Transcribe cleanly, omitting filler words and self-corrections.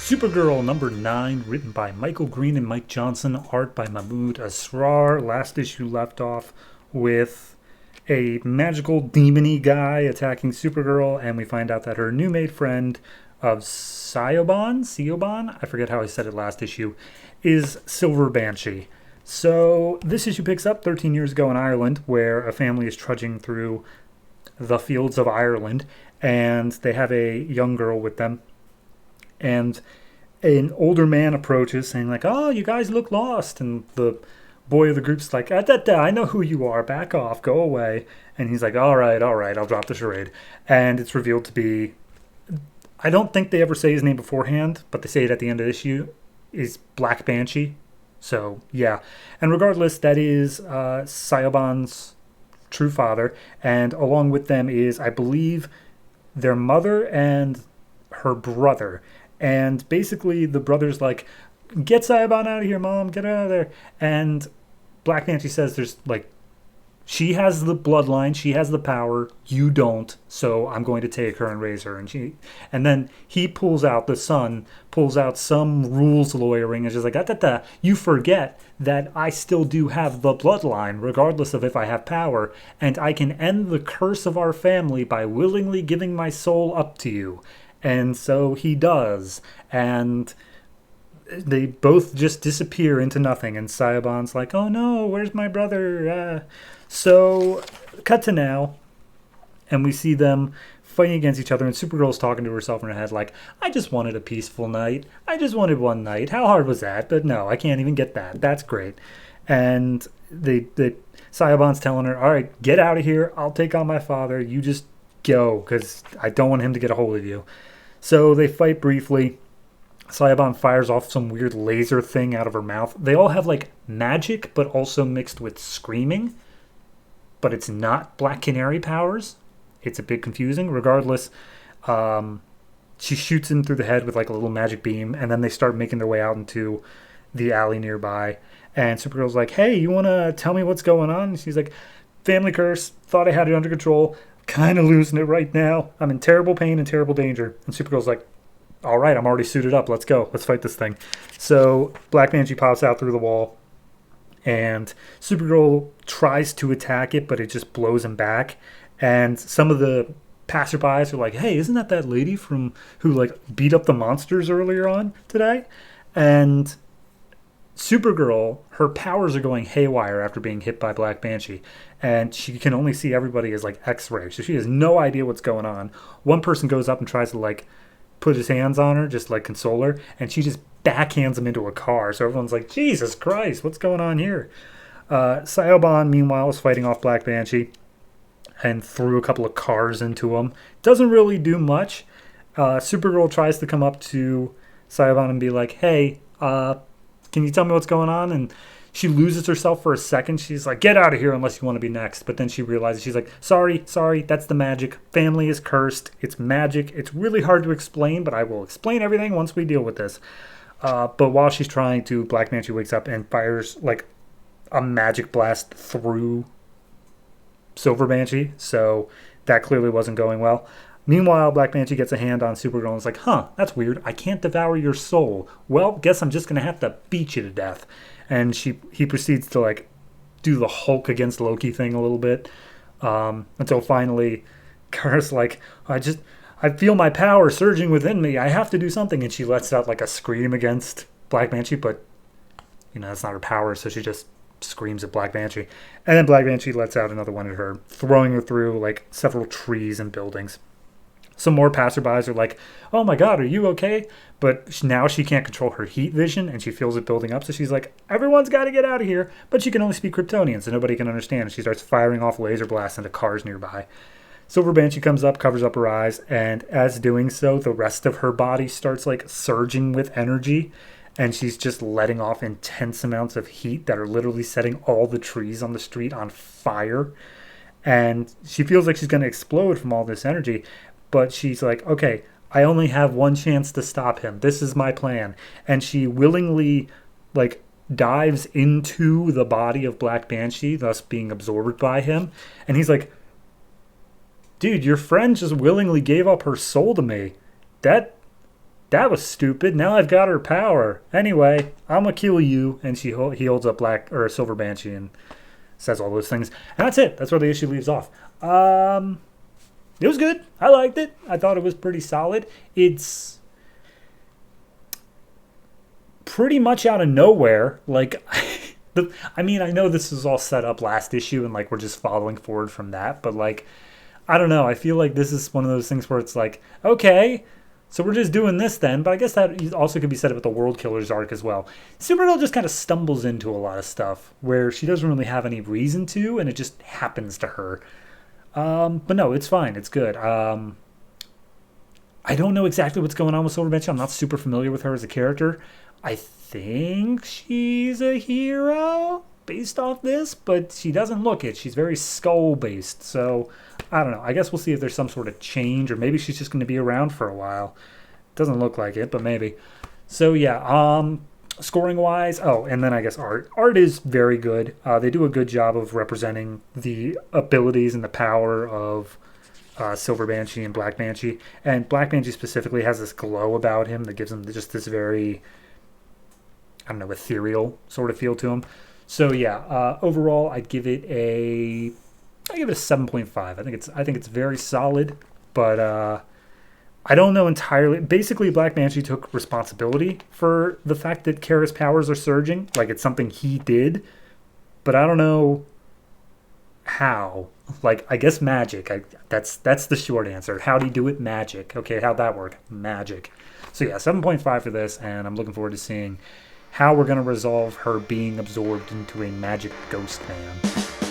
Supergirl number 9, written by Michael Green and Mike Johnson, art by Mahmoud Asrar. Last issue left off with a magical demon-y guy attacking Supergirl, and we find out that her new made friend of Siobhan, I forget how I said it last issue, is Silver Banshee. So this issue picks up 13 years ago in Ireland, where a family is trudging through the fields of Ireland, and they have a young girl with them. And an older man approaches saying like, "Oh, you guys look lost." And the boy of the group's like, I know who you are. Back off. Go away." And he's like, all right, I'll drop the charade. And it's revealed to be, I don't think they ever say his name beforehand, but they say it at the end of the issue, is Black Banshee. So, yeah. And regardless, that is Siobhan's true father. And along with them is, I believe, their mother and her brother. And basically the brother's like, "Get Siobhan out of here, Mom, get her out of there." And Black Banshee says there's like, she has the bloodline, she has the power, you don't, so I'm going to take her and raise her. And then he pulls out, the son pulls out some rules lawyering and is just like, you forget that I still do have the bloodline, regardless of if I have power, and I can end the curse of our family by willingly giving my soul up to you. And so he does, and they both just disappear into nothing, and Siobhan's like, "Oh no, where's my brother?" So, cut to now, and we see them fighting against each other, and Supergirl's talking to herself in her head like, "I just wanted a peaceful night. I just wanted one night. How hard was that? But no, I can't even get that. That's great." And Siobhan's telling her, "All right, get out of here. I'll take on my father. You just go, because I don't want him to get a hold of you." So they fight briefly. Siobhan fires off some weird laser thing out of her mouth. They all have like magic, but also mixed with screaming. But it's not Black Canary powers. It's a bit confusing. Regardless, she shoots him through the head with like a little magic beam, and then they start making their way out into the alley nearby. And Supergirl's like, "Hey, you want to tell me what's going on?" And she's like, "Family curse. Thought I had it under control. Kind of losing it right now. I'm in terrible pain and terrible danger." And Supergirl's like, "All right, I'm already suited up. Let's go. Let's fight this thing." So Black Banshee pops out through the wall, and Supergirl tries to attack it, but it just blows him back. And some of the passerbys are like, "Hey, isn't that lady from who like beat up the monsters earlier on today?" And Supergirl, her powers are going haywire after being hit by Black Banshee, and she can only see everybody as like X-ray, so she has no idea what's going on. One person goes up and tries to like put his hands on her, just like console her, and she just backhands him into a car. So everyone's like, "Jesus Christ, what's going on here?" Siobhan, meanwhile, is fighting off Black Banshee and threw a couple of cars into him. Doesn't really do much. Supergirl tries to come up to Siobhan and be like, "Hey, can you tell me what's going on?" And she loses herself for a second. She's like, "Get out of here unless you want to be next." But then she realizes, she's like, sorry, that's the magic. Family is cursed. It's magic. It's really hard to explain, but I will explain everything once we deal with this. But while she's trying to, Black Banshee wakes up and fires like a magic blast through Silver Banshee. So that clearly wasn't going well. Meanwhile, Black Banshee gets a hand on Supergirl and is like, "That's weird. I can't devour your soul. Well, guess I'm just going to have to beat you to death." And he proceeds to like do the Hulk against Loki thing a little bit, until finally Kara's like, I feel my power surging within me. I have to do something. And she lets out like a scream against Black Banshee, but that's not her power, so she just screams at Black Banshee. And then Black Banshee lets out another one at her, throwing her through like several trees and buildings. Some more passerbys are like, "Oh my God, are you okay?" But now she can't control her heat vision, and she feels it building up. So she's like, "Everyone's got to get out of here." But she can only speak Kryptonian, so nobody can understand. She starts firing off laser blasts into cars nearby. Silver Banshee comes up, covers up her eyes, and as doing so, the rest of her body starts like surging with energy. And she's just letting off intense amounts of heat that are literally setting all the trees on the street on fire. And she feels like she's going to explode from all this energy. But she's like, "Okay, I only have one chance to stop him. This is my plan." And she willingly like dives into the body of Black Banshee, thus being absorbed by him. And he's like, "Dude, your friend just willingly gave up her soul to me. That that was stupid. Now I've got her power. Anyway, I'm gonna kill you. And he holds up Black or Silver Banshee and says all those things. And that's it. That's where the issue leaves off. It was good. I liked it. I thought it was pretty solid. It's pretty much out of nowhere. Like, I mean, I know this was all set up last issue and like we're just following forward from that, but like, I don't know. I feel like this is one of those things where it's like, okay, so we're just doing this then, but I guess that also could be said about the World Killers arc as well. Supergirl just kind of stumbles into a lot of stuff where she doesn't really have any reason to, and it just happens to her. But no, it's fine. It's good. I don't know exactly what's going on with Silver Banshee. I'm not super familiar with her as a character. I think she's a hero based off this, but she doesn't look it. She's very skull based. So I don't know. I guess we'll see if there's some sort of change, or maybe she's just going to be around for a while. Doesn't look like it, but maybe. So yeah, scoring wise, oh, and then I guess art is very good. They do a good job of representing the abilities and the power of Silver Banshee and Black Banshee. And Black Banshee specifically has this glow about him that gives him just this very, I don't know, ethereal sort of feel to him. So yeah, overall I'd give it a 7.5. I think it's very solid, but I don't know entirely. Basically, Black Banshee took responsibility for the fact that Kara's powers are surging. Like, it's something he did, but I don't know how. Like, I guess magic. That's the short answer. How'd he do it? Magic. Okay, how'd that work? Magic. So yeah, 7.5 for this, and I'm looking forward to seeing how we're going to resolve her being absorbed into a magic ghost man.